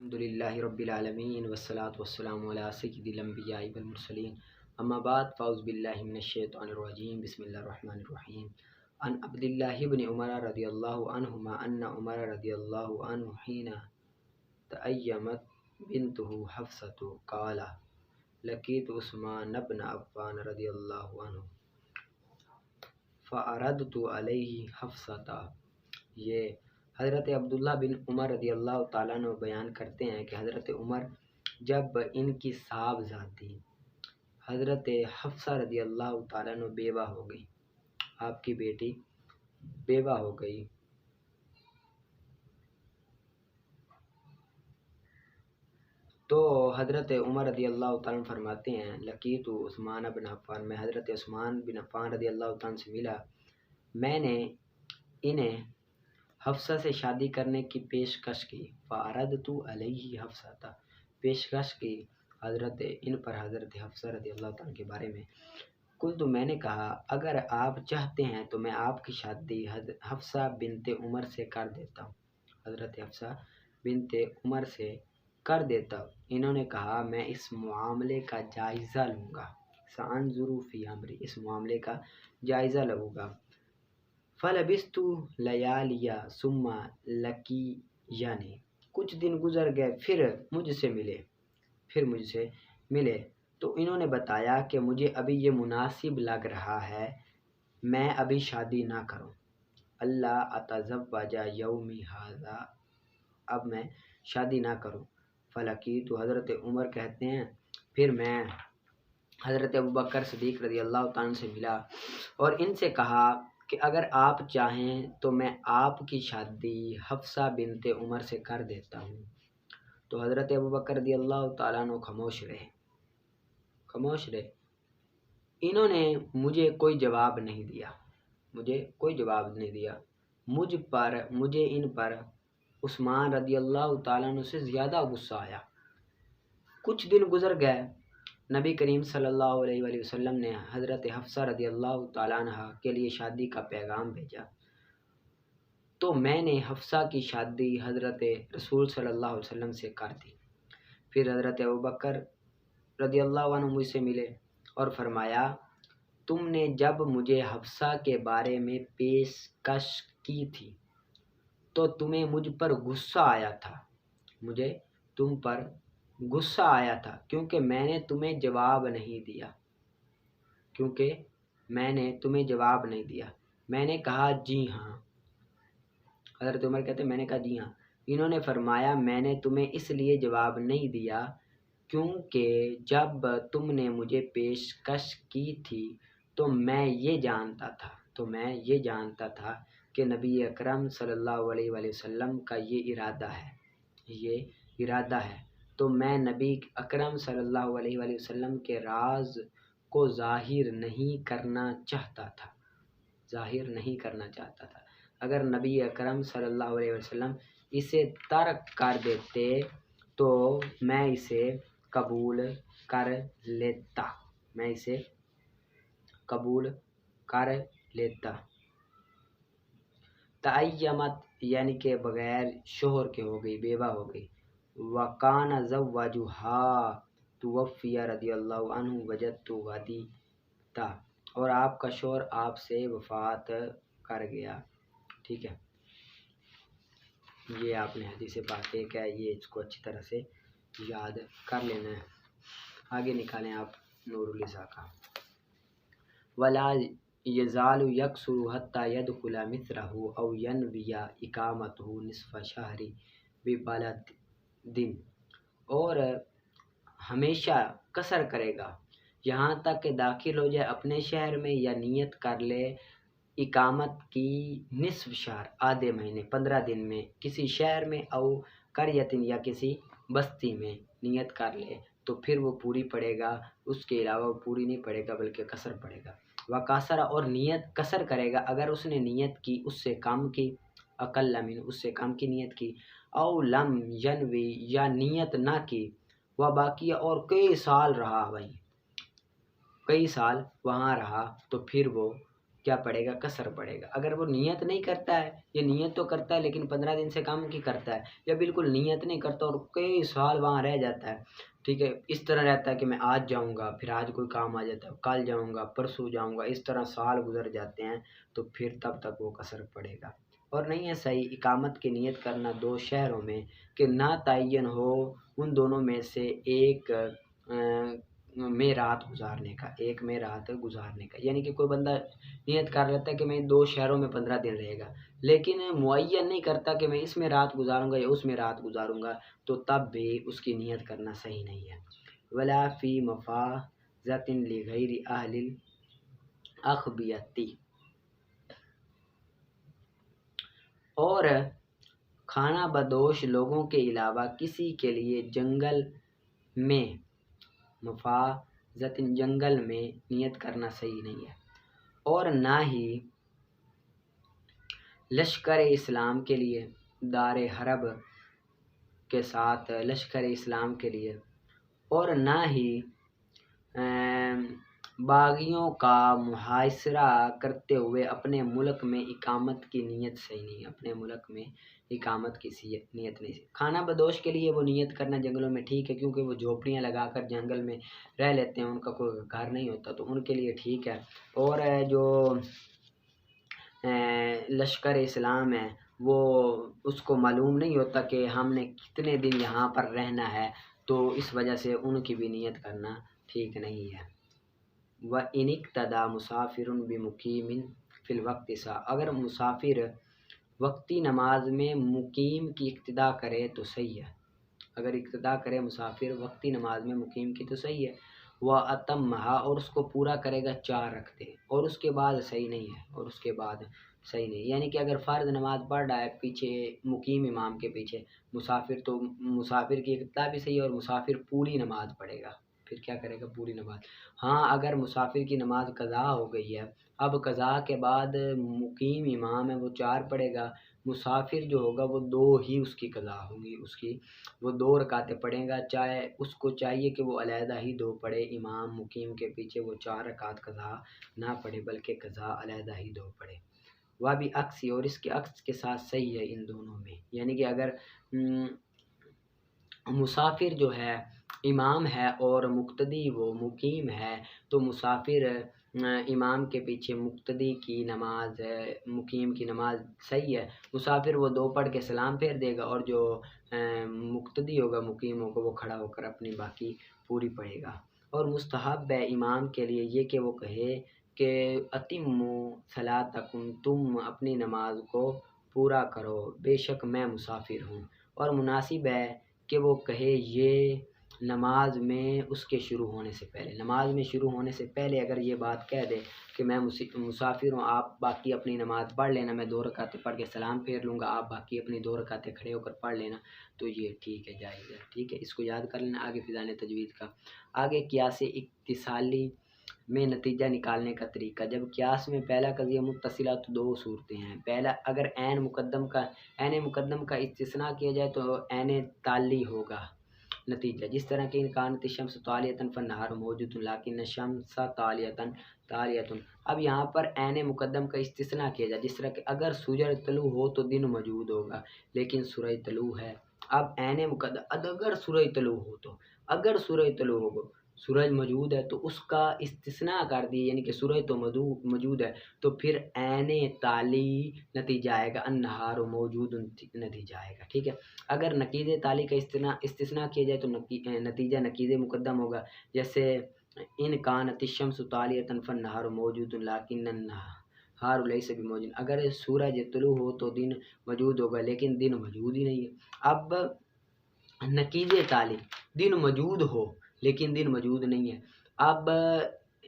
الحمدللہ رب العالمین والصلاة والسلام علی سید الانبیاء والمرسلین اما بعد فاعوذ باللہ من الشیطان الرجیم بسم اللہ الرحمن الرحیم عن عبداللہ بن عمر رضی اللہ عنہما ان عمر رضی اللہ عنہ حین تأیمت بنتہ حفصۃ قال لقیت عثمان بن عفان رضی اللہ عنہ فعرضت علیہ حفصۃ۔ یہ حضرت عبداللہ بن عمر رضی اللہ تعالیٰ عنہ بیان کرتے ہیں کہ حضرت عمر جب ان کی صاحبزادی حضرت حفصہ رضی اللہ تعالیٰ عنہ بیوہ ہو گئی، آپ کی بیٹی بیوہ ہو گئی، تو حضرت عمر رضی اللہ تعالیٰ عنہ فرماتے ہیں لقیت عثمان بن عفان، میں حضرت عثمان بن عفان رضی اللہ تعالیٰ عنہ سے ملا، میں نے انہیں حفصہ سے شادی کرنے کی پیشکش کی، فعرضت علیہ حفصہ، پیشکش کی ان پر حضرت حفصہ رضی اللہ تعالیٰ کے بارے میں، قلت میں نے کہا اگر آپ چاہتے ہیں تو میں آپ کی شادی حفصہ بنت عمر سے کر دیتا ہوں، حضرت حفصہ بنت عمر سے کر دیتا ہوں۔ انہوں نے کہا میں اس معاملے کا جائزہ لوں گا، سانظر فی امری، اس معاملے کا جائزہ لوں گا۔ فلبثت لیالیا ثم لقیانی، کچھ دن گزر گئے پھر مجھ سے ملے تو انہوں نے بتایا کہ مجھے ابھی یہ مناسب لگ رہا ہے میں ابھی شادی نہ کروں، اللہ اتزوج یومی ھذا، اب میں شادی نہ کروں۔ فلقیت، حضرت عمر کہتے ہیں پھر میں حضرت ابوبکر صدیق رضی اللہ تعالیٰ سے ملا اور ان سے کہا کہ اگر آپ چاہیں تو میں آپ کی شادی حفصہ بنت عمر سے کر دیتا ہوں، تو حضرت ابوبکر رضی اللہ تعالیٰ عنہ خاموش رہے۔ انہوں نے مجھے کوئی جواب نہیں دیا، مجھے ان پر عثمان رضی اللہ تعالیٰ عنہ سے زیادہ غصہ آیا۔ کچھ دن گزر گئے، نبی کریم صلی اللہ علیہ وآلہ وسلم نے حضرت حفصہ رضی اللہ تعالیٰ عنہ کے لیے شادی کا پیغام بھیجا، تو میں نے حفصہ کی شادی حضرت رسول صلی اللہ علیہ وسلم سے کر دی۔ پھر حضرت ابوبکر رضی اللہ عنہ مجھ سے ملے اور فرمایا تم نے جب مجھے حفصہ کے بارے میں پیشکش کی تھی تو تمہیں مجھ پر غصہ آیا تھا، مجھے تم پر غصہ آیا تھا کیونکہ میں نے تمہیں جواب نہیں دیا۔ میں نے کہا جی ہاں، حضرت عمر کہتے ہیں میں نے کہا جی ہاں۔ انہوں نے فرمایا میں نے تمہیں اس لیے جواب نہیں دیا کیونکہ جب تم نے مجھے پیشکش کی تھی تو میں یہ جانتا تھا کہ نبی اکرم صلی اللہ علیہ وآلہ وسلم کا یہ ارادہ ہے، تو میں نبی اکرم صلی اللہ علیہ وآلہ وسلم کے راز کو ظاہر نہیں کرنا چاہتا تھا۔ اگر نبی اکرم صلی اللہ علیہ وسلم اسے ترک کر دیتے تو میں اسے قبول کر لیتا۔ تأیمت یعنی کہ بغیر شوہر کے ہو گئی، بیوہ ہو گئی۔ وَكَانَ زَوْجُهَا تُوَفِّيَ رضی اللہ عنہ وجدت وَدِيتَ، اور آپ کا شوہر آپ سے وفات کر گیا۔ ٹھیک ہے، یہ آپ نے حدیث پاک دیکھا ہے، یہ اس کو اچھی طرح سے یاد کر لینا ہے۔ آگے نکالیں آپ نور النساء کا۔ وَلَا يَزَالُ يَكْثُرُ حَتَّى يَدْخُلَ مِثْلَهُ أَوْ يَنْوِيَ إِقَامَتَهُ نِصْفَ شَهْرٍ بِبَلَدٍ، اور ہمیشہ قصر کرے گا یہاں تک کہ داخل ہو جائے اپنے شہر میں یا نیت کر لے اقامت کی نصف شہر، آدھے مہینے 15 دن میں کسی شہر میں، او قریۃ یا کسی بستی میں نیت کر لے تو پھر وہ پوری پڑے گا، اس کے علاوہ وہ پوری نہیں پڑے گا بلکہ قصر پڑے گا۔ وقاصرہ، اور نیت قصر کرے گا اگر اس نے نیت کی اس سے کم کی، اقل من، اس سے کم کی نیت کی، او لم ینوی، یا نیت نہ کی، باقی اور کئی سال وہاں رہا تو پھر وہ کیا پڑے گا؟ قصر پڑے گا۔ اگر وہ نیت نہیں کرتا ہے، یہ نیت تو کرتا ہے لیکن 15 دن سے کم کی کرتا ہے، یا بالکل نیت نہیں کرتا اور کئی سال وہاں رہ جاتا ہے، ٹھیک ہے، اس طرح رہتا ہے کہ میں آج جاؤں گا، پھر آج کوئی کام آ جاتا ہے، کل جاؤں گا، پرسوں جاؤں گا، اس طرح سال گزر جاتے ہیں، تو پھر تب تک وہ قصر پڑے گا۔ اور نہیں ہے صحیح اقامت کی نیت کرنا 2 شہروں میں کہ نہ تعین ہو ان دونوں میں سے ایک میں رات گزارنے کا، ایک میں رات گزارنے کا، یعنی کہ کوئی بندہ نیت کر لیتا ہے کہ میں 2 شہروں میں 15 دن رہے گا، لیکن معین نہیں کرتا کہ میں اس میں رات گزاروں گا یا اس میں رات گزاروں گا، تو تب بھی اس کی نیت کرنا صحیح نہیں ہے۔ ولا فی مفازۃ لغیر اہل الاخبیتی، اور خانہ بدوش لوگوں کے علاوہ کسی کے لیے جنگل میں، مفازۃ جنگل میں نیت کرنا صحیح نہیں ہے، اور نہ ہی لشکر اسلام کے لیے، دار حرب کے ساتھ لشکر اسلام کے لیے، اور نہ ہی باغیوں کا محاصرہ کرتے ہوئے اپنے ملک میں اقامت کی نیت صحیح نہیں ہے، اپنے ملک میں اقامت کی نیت نہیں صحیح۔ خانہ بدوش کے لیے وہ نیت کرنا جنگلوں میں ٹھیک ہے، کیونکہ وہ جھوپڑیاں لگا کر جنگل میں رہ لیتے ہیں، ان کا کوئی گھر نہیں ہوتا، تو ان کے لیے ٹھیک ہے۔ اور جو لشکر اسلام ہے وہ اس کو معلوم نہیں ہوتا کہ ہم نے کتنے دن یہاں پر رہنا ہے، تو اس وجہ سے ان کی بھی نیت کرنا ٹھیک نہیں ہے۔ وَإِنِ اقْتَدَىٰ مُسَافِرٌ بِمُقِيمٍ فِي الْوَقْتِ سَا، اگر مسافر وقتی نماز میں مقیم کی اقتداء کرے تو صحیح ہے، اگر اقتداء کرے مسافر وقتی نماز میں مقیم کی تو صحیح ہے۔ وَأَتَمَّهَا، اور اس کو پورا کرے گا 4 رکعتیں، اور اس کے بعد صحیح نہیں ہے، اور اس کے بعد صحیح نہیں، یعنی کہ اگر فرض نماز پڑھ رہا ہے پیچھے مقیم امام کے پیچھے مسافر، تو مسافر کی اقتداء بھی صحیح ہے، اور مسافر پوری نماز پڑھے گا، پھر کیا کرے گا؟ پوری نماز۔ ہاں اگر مسافر کی نماز قضا ہو گئی ہے، اب قضا کے بعد مقیم امام ہے وہ 4 پڑھے گا، مسافر جو ہوگا وہ 2 ہی اس کی قضا ہوگی، اس کی وہ 2 رکعتیں پڑھے گا، چاہے اس کو چاہیے کہ وہ علیحدہ ہی 2 پڑھے، امام مقیم کے پیچھے وہ 4 رکعت قضا نہ پڑھے بلکہ قضا علیحدہ ہی 2 پڑھے۔ وہ بھی عکسی، اور اس کے عکس کے ساتھ صحیح ہے ان دونوں میں، یعنی کہ اگر مسافر جو ہے امام ہے اور مقتدی وہ مقیم ہے، تو مسافر امام کے پیچھے مقتدی کی نماز، مقیم کی نماز صحیح ہے، مسافر وہ 2 پڑھ کے سلام پھیر دے گا، اور جو مقتدی ہوگا مقیم ہوگا وہ کھڑا ہو کر اپنی باقی پوری پڑھے گا۔ اور مستحب ہے امام کے لیے یہ کہ وہ کہے کہ اتموا صلاتکم، تم اپنی نماز کو پورا کرو، بے شک میں مسافر ہوں، اور مناسب ہے کہ وہ کہے یہ نماز میں اس کے شروع ہونے سے پہلے، نماز میں شروع ہونے سے پہلے اگر یہ بات کہہ دے کہ میں مسافر ہوں، آپ باقی اپنی نماز پڑھ لینا، میں 2 رکعتیں پڑھ کے سلام پھیر لوں گا، آپ باقی اپنی 2 رکعتیں کھڑے ہو کر پڑھ لینا، تو یہ ٹھیک ہے، جائز ہے، ٹھیک ہے، اس کو یاد کر لینا آگے فضان تجوید کا۔ آگے قیاس اتصالی میں نتیجہ نکالنے کا طریقہ، جب قیاس میں پہلا قضیہ متصلہ تو 2 صورتیں ہیں، پہلا اگر عین مقدم کا استثناء کیا جائے تو عین تالی ہوگا نتیجہ، جس طرح کہ ان کانت الشمس طالیۃ فالنہار موجود لیکن الشمس طالیۃ۔ اب یہاں پر عین مقدم کا استثناء کیا جائے، جس طرح کہ اگر سورج طلوع ہو تو دن موجود ہوگا لیکن سورج طلوع ہے۔ اب عین مقدم اگر سورج طلوع ہو تو، اگر سورج طلوع ہو سورج موجود ہے تو اس کا استثناء کر دی، یعنی کہ سورج تو موجود ہے، تو پھر عین تالی نتیجہ آئے گا، النہار موجود نتیجہ آئے گا، ٹھیک ہے۔ اگر نقیض تالی کا استثناء کیا جائے تو نتیجہ نقیض مقدم ہوگا، جیسے ان کانت الشمس طالیۃ فالنہار موجود لیکن النہار لیس بموجود، اگر سورج طلوع ہو تو دن موجود ہوگا لیکن دن موجود ہی نہیں ہے۔ اب نقیض تالی، دن موجود ہو لیکن دن موجود نہیں ہے، اب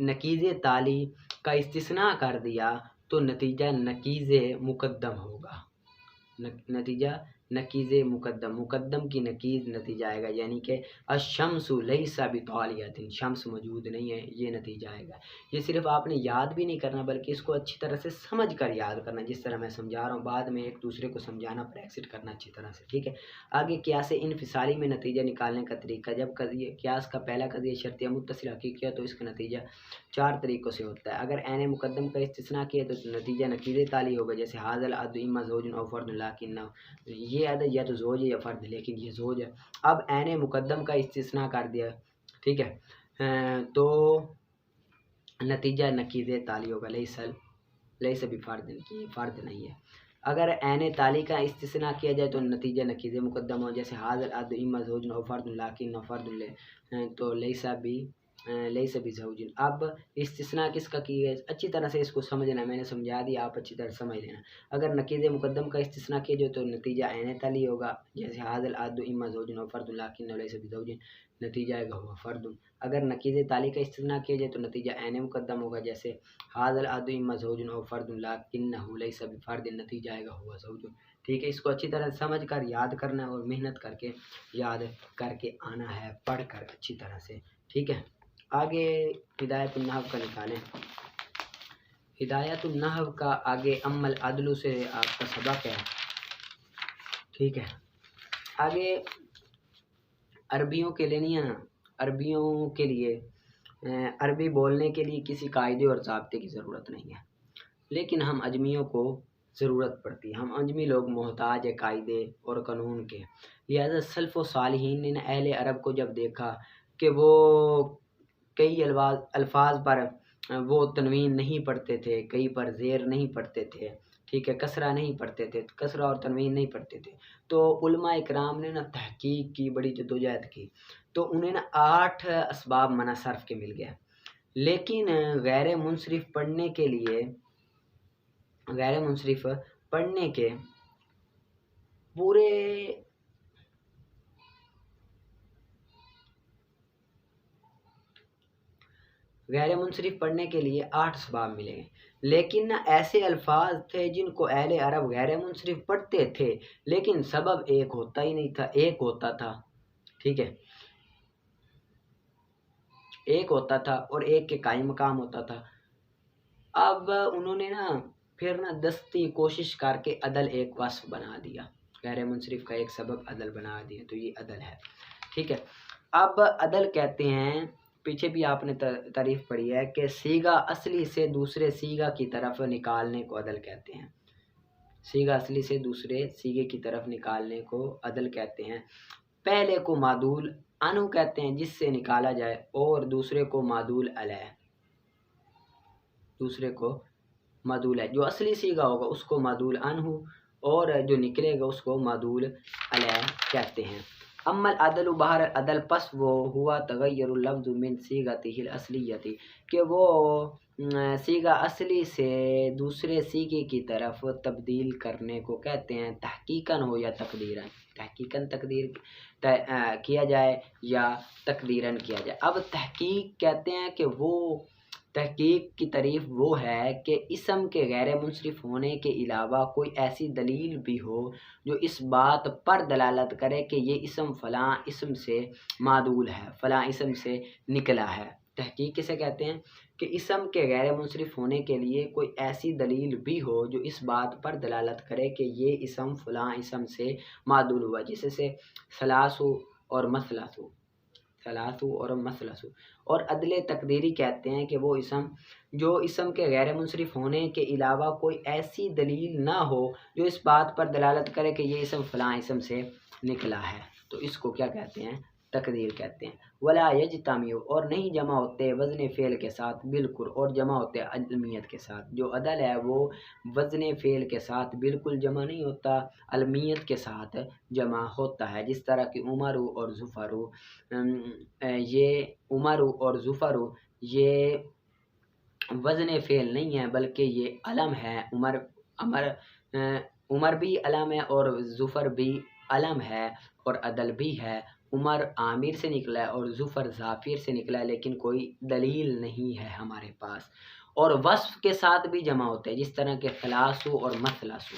نقیض تالی کا استثناء کر دیا تو نتیجہ نقیض مقدم ہوگا، نتیجہ نکیز مقدم، مقدم کی نکیز نتیجہ آئے گا، یعنی کہ الشمس لیس بطالیۃ، شمس موجود نہیں ہے، یہ نتیجہ آئے گا۔ یہ صرف آپ نے یاد بھی نہیں کرنا بلکہ اس کو اچھی طرح سے سمجھ کر یاد کرنا، جس طرح میں سمجھا رہا ہوں، بعد میں ایک دوسرے کو سمجھانا، پریکٹس کرنا اچھی طرح سے، ٹھیک ہے۔ آگے قیاس انفصالی میں نتیجہ نکالنے کا طریقہ، جب قیاس کا پہلا قضیہ شرطیہ متصل حقیقی ہے تو اس کا نتیجہ 4 طریقوں سے ہوتا ہے۔ اگر عین مقدم کا استثناء کیا تو نتیجہ نکیز تالی ہوگا، جیسے ھذا العدد اما زوج او فرد لکنہ، یہ عدد یا تو زوج ہے یا فرد، لیکن یہ زوج ہے۔ اب عین مقدم کا استثناء کر دیا، ٹھیک ہے، تو نتیجہ نکیز تالی ہوگا، لیس بفرد، کی فرد نہیں ہے۔ اگر عین تالی کا استثناء کیا جائے تو نتیجہ نکیز مقدم ہو، جیسے ھذا العدد اما زوج او فرد لکنہ فرد، تو لیس بزوج۔ اب استثناء کس کا کی ہے، اچھی طرح سے اس کو سمجھنا، میں نے سمجھا دیا، آپ اچھی طرح سمجھ لینا۔ اگر نکیز مقدم کا استثناء کیا جائے تو نتیجہ عین تالی ہوگا، جیسے ھذا العدد اما زوج او فرد لکنہ لیس بزوج، نتیجہ آئے گا ہوا فرد۔ اگر نکیز تالی کا استثناء کیا جائے تو نتیجہ عین مقدم ہوگا، جیسے ھذا العدد اما زوج او فرد لکنہ لیس بفرد، نتیجہ آئے گا ہوا زوج، ٹھیک ہے۔ اس کو اچھی طرح سمجھ کر یاد کرنا ہے اور محنت کر کے یاد کر کے آنا ہے، پڑھ کر اچھی طرح سے، ٹھیک ہے۔ آگے ہدایت النحو کا نکالیں۔ ہدایت النحو کا آگے اما العدل سے آپ کا سبق ہے، ٹھیک ہے۔ آگے عربیوں کے لیے نہیں ہے نا، عربیوں کے لیے عربی بولنے کے لیے کسی قاعدے اور ضابطے کی ضرورت نہیں ہے، لیکن ہم اجمیوں کو ضرورت پڑتی ہے، ہم اجمی لوگ محتاج ہے قاعدے اور قانون کے، لہذا سلف و صالحین نے اہل عرب کو جب دیکھا کہ وہ کئی الفاظ پر وہ تنوین نہیں پڑھتے تھے، کئی پر زیر نہیں پڑھتے تھے، ٹھیک ہے، کسرہ نہیں پڑھتے تھے، کسرہ اور تنوین نہیں پڑھتے تھے، تو علماء اکرام نے نا تحقیق کی، بڑی جدوجہد کی، تو انہیں نا 8 اسباب منع صرف کے مل گئے، لیکن غیر منصرف پڑھنے کے لیے، غیر منصرف پڑھنے کے پورے غیر منصرف پڑھنے کے لیے 8 اسباب ملے گئے، لیکن نہ ایسے الفاظ تھے جن کو اہل عرب غیر منصرف پڑھتے تھے لیکن سبب ایک ہوتا ہی نہیں تھا، ایک ہوتا تھا، ٹھیک ہے، ایک ہوتا تھا اور ایک کے قائم مقام ہوتا تھا۔ اب انہوں نے نا پھر نا دستی کوشش کر کے عدل ایک وصف بنا دیا، غیر منصرف کا ایک سبب عدل بنا دیا، تو یہ عدل ہے، ٹھیک ہے۔ اب عدل کہتے ہیں، پیچھے بھی آپ نے تعریف پڑھی ہے کہ صیغہ اصلی سے دوسرے صیغہ کی طرف نکالنے کو عدل کہتے ہیں، صیغہ اصلی سے دوسرے صیغے کی طرف نکالنے کو عدل کہتے ہیں۔ پہلے کو معدول عنہ کہتے ہیں جس سے نکالا جائے، اور دوسرے کو معدول علیہ، دوسرے کو معدول ہے، جو اصلی صیغہ ہوگا اس کو معدول عنہ اور جو نکلے گا اس کو معدول علیہ کہتے ہیں۔ اما العدل بہر عدل پس وہ ہوا تغیر اللفظ من صیغتہ الاصلیۃ، کہ وہ صیغہ اصلی سے دوسرے صیغے کی طرف تبدیل کرنے کو کہتے ہیں، تحقیقاً ہو یا تقدیراً، تحقیقاً تقدیر کیا جائے یا تقدیراً کیا جائے۔ اب تحقیق کہتے ہیں کہ وہ تحقیق کی تعریف وہ ہے کہ اسم کے غیر منصرف ہونے کے علاوہ کوئی ایسی دلیل بھی ہو جو اس بات پر دلالت کرے کہ یہ اسم فلاں اسم سے معدول ہے، فلاں اسم سے نکلا ہے۔ تحقیق کسے کہتے ہیں کہ اسم کے غیر منصرف ہونے کے لیے کوئی ایسی دلیل بھی ہو جو اس بات پر دلالت کرے کہ یہ اسم فلاں اسم سے معدول ہوا، جیسے سے ثلاثو اور مثلثو، ثلاثو اور مثلثو۔ اور عدل تقدیری کہتے ہیں کہ وہ اسم جو اسم کے غیر منصرف ہونے کے علاوہ کوئی ایسی دلیل نہ ہو جو اس بات پر دلالت کرے کہ یہ اسم فلاں اسم سے نکلا ہے، تو اس کو کیا کہتے ہیں، تقدیر کہتے ہیں۔ ولا یجتمع، اور نہیں جمع ہوتے وزن فعل کے ساتھ بالکل، اور جمع ہوتے علمیت کے ساتھ، جو عدل ہے وہ وزن فعل کے ساتھ بالکل جمع نہیں ہوتا، علمیت کے ساتھ جمع ہوتا ہے، جس طرح کہ عمر اور ظفر، یہ عمر اور ظفر یہ وزن فعل نہیں ہے بلکہ یہ علم ہے، عمر بھی علم ہے اور ظفر بھی علم ہے اور عدل بھی ہے، عمر عامر سے نکلا ہے اور ظفر ظافر سے نکلا ہے، لیکن کوئی دلیل نہیں ہے ہمارے پاس، اور وصف کے ساتھ بھی جمع ہوتے ہیں، جس طرح کہ ثلاثو اور مثلثو،